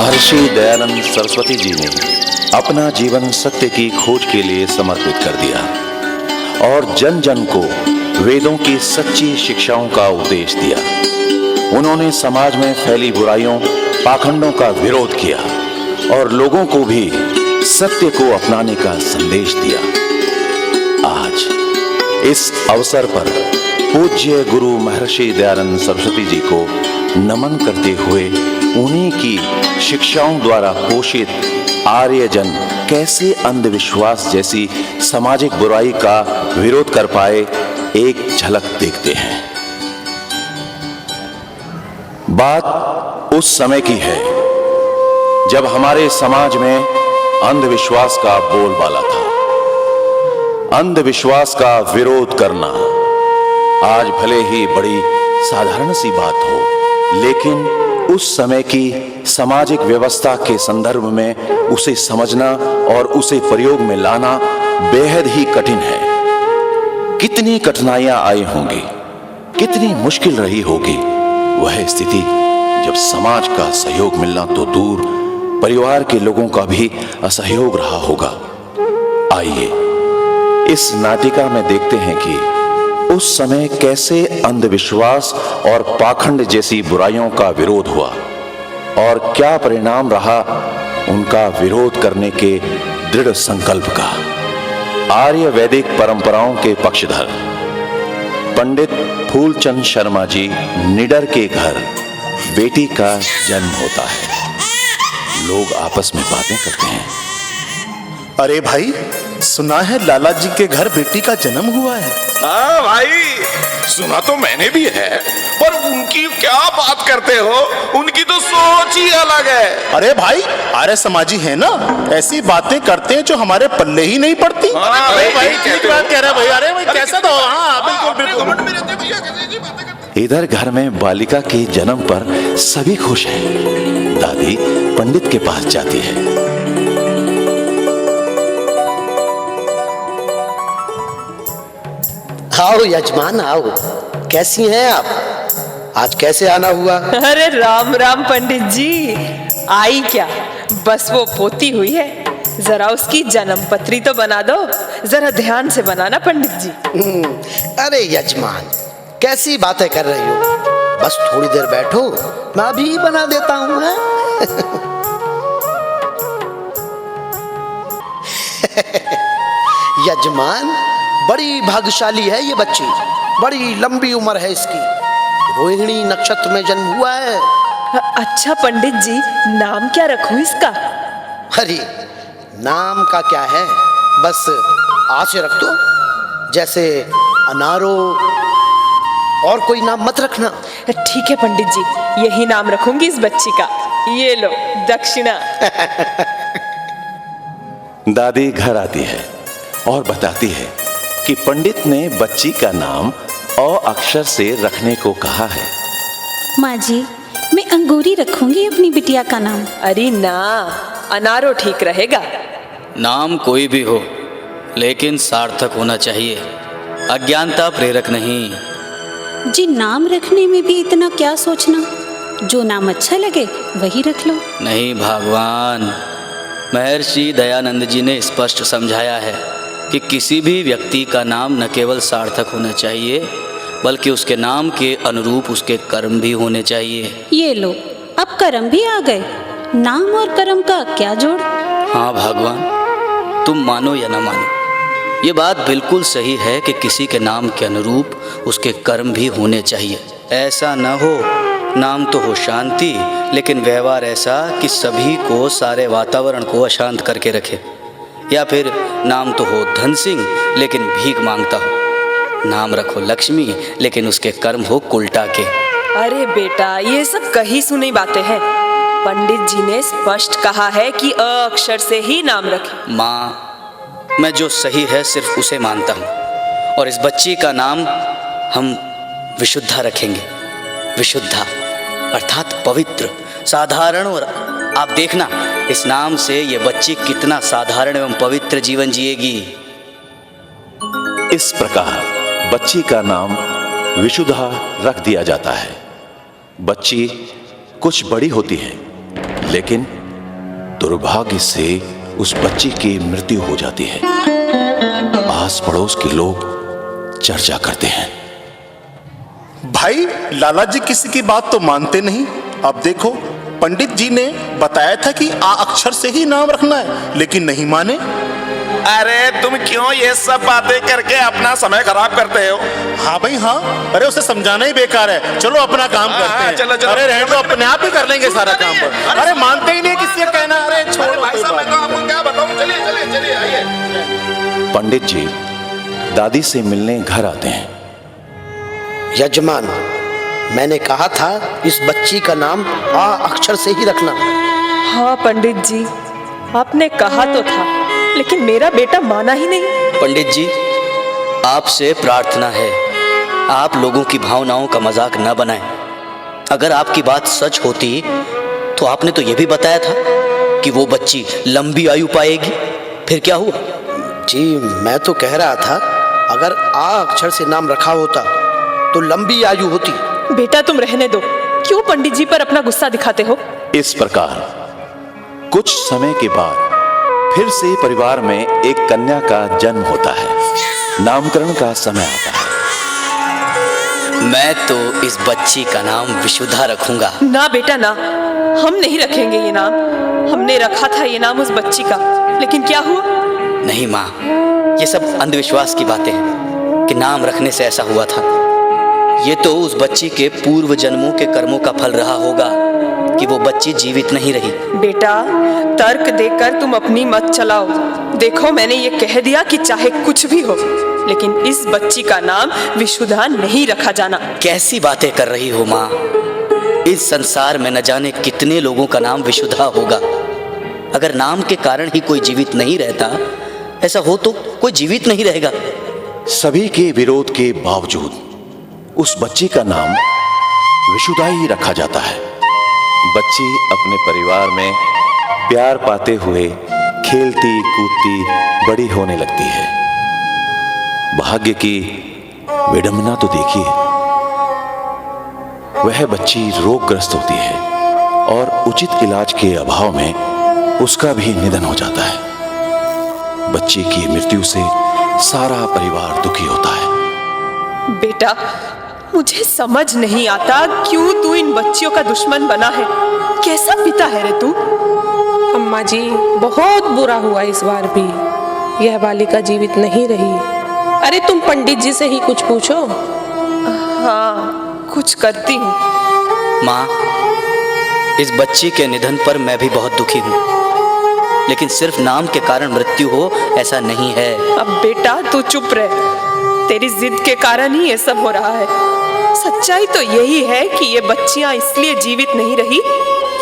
महर्षि दयानंद सरस्वती जी ने अपना जीवन सत्य की खोज के लिए समर्पित कर दिया और जन जन को वेदों की सच्ची शिक्षाओं का उपदेश दिया। उन्होंने समाज में फैली बुराइयों, पाखंडों का विरोध किया और लोगों को भी सत्य को अपनाने का संदेश दिया। आज इस अवसर पर पूज्य गुरु महर्षि दयानंद सरस्वती जी को नमन करते हुए उन्हीं की शिक्षाओं द्वारा पोषित आर्यजन कैसे अंधविश्वास जैसी सामाजिक बुराई का विरोध कर पाए, एक झलक देखते हैं। बात उस समय की है जब हमारे समाज में अंधविश्वास का बोलबाला था। अंधविश्वास का विरोध करना आज भले ही बड़ी साधारण सी बात हो, लेकिन उस समय की सामाजिक व्यवस्था के संदर्भ में उसे समझना और उसे प्रयोग में लाना बेहद ही कठिन है। कितनी कठिनाइयां आई होंगी, कितनी मुश्किल रही होगी वह स्थिति जब समाज का सहयोग मिलना तो दूर, परिवार के लोगों का भी असहयोग रहा होगा। आइए इस नाटिका में देखते हैं कि उस समय कैसे अंधविश्वास और पाखंड जैसी बुराइयों का विरोध हुआ और क्या परिणाम रहा उनका विरोध करने के दृढ़ संकल्प का। आर्य वैदिक परंपराओं के पक्षधर पंडित फूलचंद शर्मा जी निडर के घर बेटी का जन्म होता है। लोग आपस में बातें करते हैं। अरे भाई, सुना है लाला जी के घर बेटी का जन्म हुआ है। हाँ भाई, सुना तो मैंने भी है, पर उनकी क्या बात करते हो, उनकी तो सोच ही अलग है। अरे भाई, आर्य समाजी है ना, ऐसी बातें करते हैं जो हमारे पल्ले ही नहीं पड़ती। अरे भाई, ठीक बात कह रहे भाई। अरे भाई कैसा तो, हाँ बिल्कुल बिल्कुल। इधर घर में बालिका के जन्म पर सभी खुश हैं। दादी पंडित के पास जाती है। आओ यजमान आओ, कैसी हैं आप? आज कैसे आना हुआ? अरे राम राम पंडित जी, आई क्या, बस वो पोती हुई है, जरा उसकी जन्म पत्री तो बना दो, जरा ध्यान से बनाना पंडित जी। अरे यजमान, कैसी बातें कर रही हो? बस थोड़ी देर बैठो, मैं अभी बना देता हूँ। यजमान, बड़ी भाग्यशाली है ये बच्ची, बड़ी लंबी उम्र है इसकी, रोहिणी नक्षत्र में जन्म हुआ है। अच्छा पंडित जी, नाम क्या रखूं इसका? अरे नाम का क्या है, बस आ से रख दो, जैसे अनारो, और कोई नाम मत रखना। ठीक है पंडित जी, यही नाम रखूंगी इस बच्ची का। ये लो दक्षिणा। दादी घर आती है और बताती है कि पंडित ने बच्ची का नाम अ अक्षर से रखने को कहा है। माँ जी, मैं अंगूरी रखूंगी अपनी बिटिया का नाम। अरे ना, अनारो ठीक रहेगा। नाम कोई भी हो, लेकिन सार्थक होना चाहिए, अज्ञानता प्रेरक नहीं। जी, नाम रखने में भी इतना क्या सोचना, जो नाम अच्छा लगे वही रख लो। नहीं भगवान, महर्षि दयानंद जी ने स्पष्ट समझाया है कि किसी भी व्यक्ति का नाम न केवल सार्थक होना चाहिए, बल्कि उसके नाम के अनुरूप उसके कर्म भी होने चाहिए। ये लो, अब कर्म भी आ गए। नाम और कर्म का क्या जोड़? हाँ भगवान, तुम मानो या न मानो, ये बात बिल्कुल सही है कि किसी के नाम के अनुरूप उसके कर्म भी होने चाहिए। ऐसा न हो नाम तो हो शांति, लेकिन व्यवहार ऐसा कि सभी को, सारे वातावरण को अशांत करके रखे। या फिर नाम तो हो धन सिंह, लेकिन भीख मांगता हो। नाम रखो लक्ष्मी, लेकिन उसके कर्म हो कुलटा के। अरे बेटा, ये सब कही सुनी बातें हैं। पंडित जी ने स्पष्ट कहा है कि अ अक्षर से ही नाम रखें। माँ, मैं जो सही है सिर्फ उसे मानता हूँ, और इस बच्ची का नाम हम विशुद्धा रखेंगे। विशुद्धा अर्थात पवित्र, साधारण। और आप देखना इस नाम से ये बच्ची कितना साधारण एवं पवित्र जीवन जिएगी। इस प्रकार बच्ची का नाम विशुद्धा रख दिया जाता है। बच्ची कुछ बड़ी होती है, लेकिन दुर्भाग्य से उस बच्ची की मृत्यु हो जाती है। आस पड़ोस के लोग चर्चा करते हैं। भाई लाला जी किसी की बात तो मानते नहीं। अब देखो, पंडित जी ने बताया था कि आ अक्षर से ही नाम रखना है, लेकिन नहीं माने। अरे तुम क्यों ये सब बातें करके अपना समय खराब करते हो? हाँ भाई हाँ, अरे उसे समझाना ही बेकार है। चलो अपना काम करते हैं। चलो, चलो। अरे रहने दो, अपने आप ही कर लेंगे सारा काम। अरे मानते ही नहीं किसी का कहना। अरे छोड़ो भाई साहब, मैं तो आपको क्या बताऊं। चलिए चलिए चलिए, आइए। पंडित जी दादी से मिलने घर आते हैं। यजमान, मैंने कहा था इस बच्ची का नाम आ अक्षर से ही रखना। हाँ पंडित जी, आपने कहा तो था, लेकिन मेरा बेटा माना ही नहीं। पंडित जी, आपसे प्रार्थना है, आप लोगों की भावनाओं का मजाक न बनाएं। अगर आपकी बात सच होती तो आपने तो यह भी बताया था कि वो बच्ची लंबी आयु पाएगी। फिर क्या हुआ? जी, मैं तो कह रहा था अगर आ अक्षर से नाम रखा होता तो लंबी आयु होती। बेटा तुम रहने दो, क्यों पंडित जी पर अपना गुस्सा दिखाते हो? इस प्रकार कुछ समय के बाद फिर से परिवार में एक कन्या का जन्म होता है। नामकरण का समय आता है। मैं तो इस बच्ची का नाम विशुद्धा रखूंगा। ना बेटा ना, हम नहीं रखेंगे ये नाम। हमने रखा था ये नाम उस बच्ची का, लेकिन क्या हुआ? नहीं माँ, ये सब अंधविश्वास की बातें हैं कि नाम रखने से ऐसा हुआ था। ये तो उस बच्ची के पूर्व जन्मों के कर्मों का फल रहा होगा कि वो बच्ची जीवित नहीं रही। बेटा, तर्क देकर तुम अपनी मत चलाओ। देखो, मैंने ये कह दिया कि चाहे कुछ भी हो, लेकिन इस बच्ची का नाम विशुद्धा नहीं रखा जाना। कैसी बातें कर रही हो माँ? इस संसार में न जाने कितने लोगों का नाम विशुद्धा होगा। अगर नाम के कारण ही कोई जीवित नहीं रहता, ऐसा हो तो कोई जीवित नहीं रहेगा। सभी के विरोध के बावजूद उस बच्ची का नाम विशुद्धा ही रखा जाता है। बच्ची अपने परिवार में प्यार पाते हुए खेलती कूदती बड़ी होने लगती है। भाग्य की विडंबना तो देखिए, वह बच्ची रोगग्रस्त होती है और उचित इलाज के अभाव में उसका भी निधन हो जाता है। बच्ची की मृत्यु से सारा परिवार दुखी होता है। बेटा, मुझे समझ नहीं आता क्यों तू इन बच्चियों का दुश्मन बना है। कैसा पिता है रे तू? अम्मा जी, बहुत बुरा हुआ इस बार भी। यह बालिका जीवित नहीं रही। अरे तुम पंडित जी से ही कुछ पूछो। हाँ, कुछ करती हूँ। माँ, इस बच्ची के निधन पर मैं भी बहुत दुखी हूँ, लेकिन सिर्फ नाम के कारण मृत्यु हो ऐसा नहीं है। अब बेटा तू चुप रह, तेरी जिद के कारण ही ये सब हो रहा है। सच्चाई तो यही है कि ये बच्चियां इसलिए जीवित नहीं रही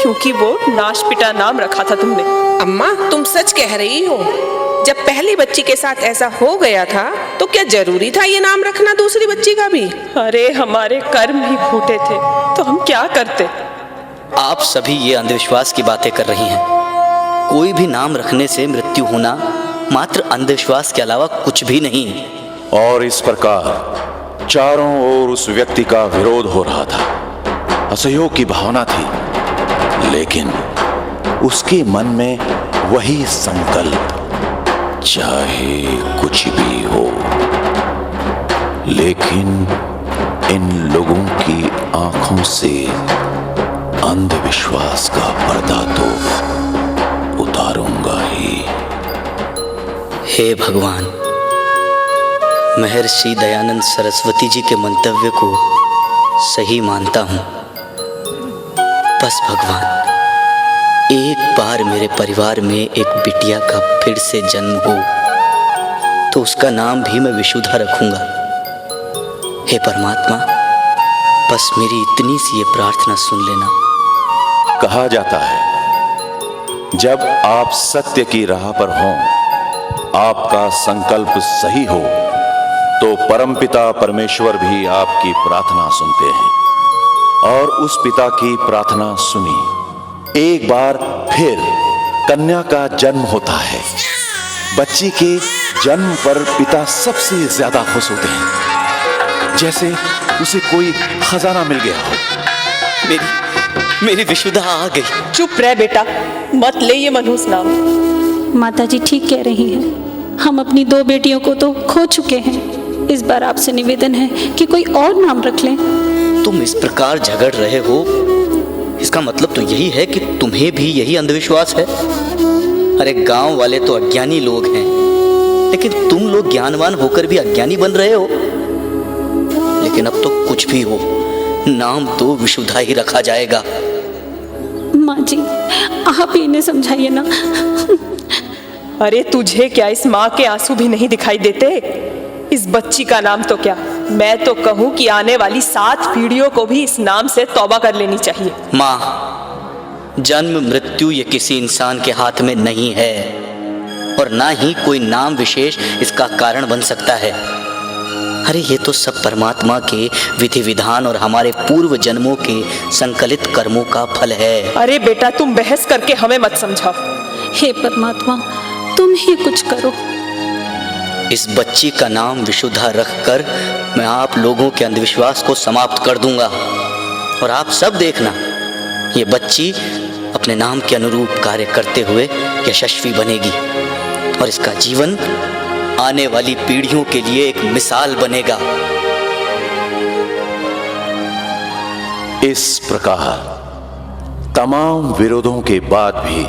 क्योंकि वो नाशपिटा नाम रखा था तुमने। अम्मा, तुम सच कह रही हो। जब पहली बच्ची के साथ ऐसा हो गया था तो क्या जरूरी था ये नाम रखना दूसरी बच्ची का भी? अरे हमारे कर्म ही फूटे थे तो हम क्या करते। आप सभी ये अंधविश्वास की बातें कर रही हैं। कोई भी नाम रखने से मृत्यु होना मात्र अंधविश्वास के अलावा कुछ भी नहीं। और इस प्रकार चारों ओर उस व्यक्ति का विरोध हो रहा था। असहयोग की भावना थी, लेकिन उसके मन में वही संकल्प, चाहे कुछ भी हो। लेकिन इन लोगों की आंखों से अंधविश्वास का पर्दा तो उतारूंगा ही। हे भगवान, महर्षि दयानंद सरस्वती जी के मंतव्य को सही मानता हूँ। बस भगवान, एक बार मेरे परिवार में एक बिटिया का फिर से जन्म हो तो उसका नाम भी मैं विशुद्धा रखूंगा। हे परमात्मा, बस मेरी इतनी सी ये प्रार्थना सुन लेना। कहा जाता है, जब आप सत्य की राह पर हों, आपका संकल्प सही हो, तो परमपिता परमेश्वर भी आपकी प्रार्थना सुनते हैं। और उस पिता की प्रार्थना सुनी। एक बार फिर कन्या का जन्म होता है। बच्ची के जन्म पर पिता सबसे ज्यादा खुश होते हैं, जैसे उसे कोई खजाना मिल गया हो। मेरी विशुद्धा आ गई। चुप रह बेटा, मत ले ये मनहूस नाम। माताजी ठीक कह रही हैं, हम अपनी 2 बेटियों को तो खो चुके हैं। इस बार आपसे निवेदन है कि कोई और नाम रख लें। तुम इस प्रकार झगड़ रहे हो, इसका मतलब तो यही है कि तुम्हें भी यही अंधविश्वास है। अरे गांव वाले तो अज्ञानी लोग हैं, लेकिन तुम लोग ज्ञानवान होकर भी अज्ञानी बन रहे हो। लेकिन अब तो कुछ भी हो, नाम तो विशुद्धा ही रखा जाएगा। माँ जी, आप ही इन्हें समझाइए ना। अरे तुझे क्या इस माँ के आंसू भी नहीं दिखाई देते? इस बच्ची का नाम तो क्या, मैं तो कहूँ कि आने वाली 7 पीढ़ियों को भी इस नाम से तौबा कर लेनी चाहिए। माँ, जन्म मृत्यु ये किसी इंसान के हाथ में नहीं है, और ना ही कोई नाम विशेष इसका कारण बन सकता है। अरे ये तो सब परमात्मा के विधि विधान और हमारे पूर्व जन्मों के संकलित कर्मों का फल है। अरे बेटा, तुम बहस करके हमें मत समझाओ। हे परमात्मा, तुम ही कुछ करो। इस बच्ची का नाम विशुद्धा रखकर मैं आप लोगों के अंधविश्वास को समाप्त कर दूंगा, और आप सब देखना, ये बच्ची अपने नाम के अनुरूप कार्य करते हुए यशस्वी बनेगी, और इसका जीवन आने वाली पीढ़ियों के लिए एक मिसाल बनेगा। इस प्रकार तमाम विरोधों के बाद भी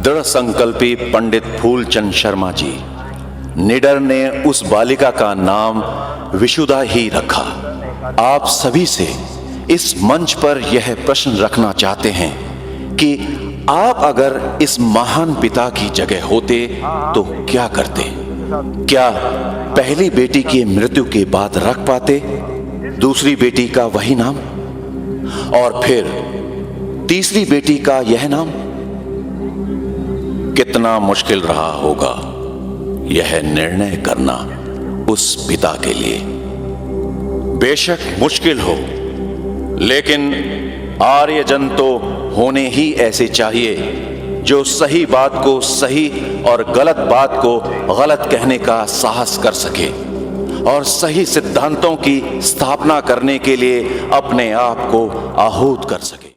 दृढ़ संकल्पी पंडित फूलचंद शर्मा जी निडर ने उस बालिका का नाम विशुद्धा ही रखा। आप सभी से इस मंच पर यह प्रश्न रखना चाहते हैं कि आप अगर इस महान पिता की जगह होते तो क्या करते? क्या पहली बेटी की मृत्यु के बाद रख पाते दूसरी बेटी का वही नाम, और फिर तीसरी बेटी का यह नाम? कितना मुश्किल रहा होगा यह निर्णय करना उस पिता के लिए। बेशक मुश्किल हो, लेकिन आर्यजन तो होने ही ऐसे चाहिए जो सही बात को सही और गलत बात को गलत कहने का साहस कर सके, और सही सिद्धांतों की स्थापना करने के लिए अपने आप को आहूत कर सके।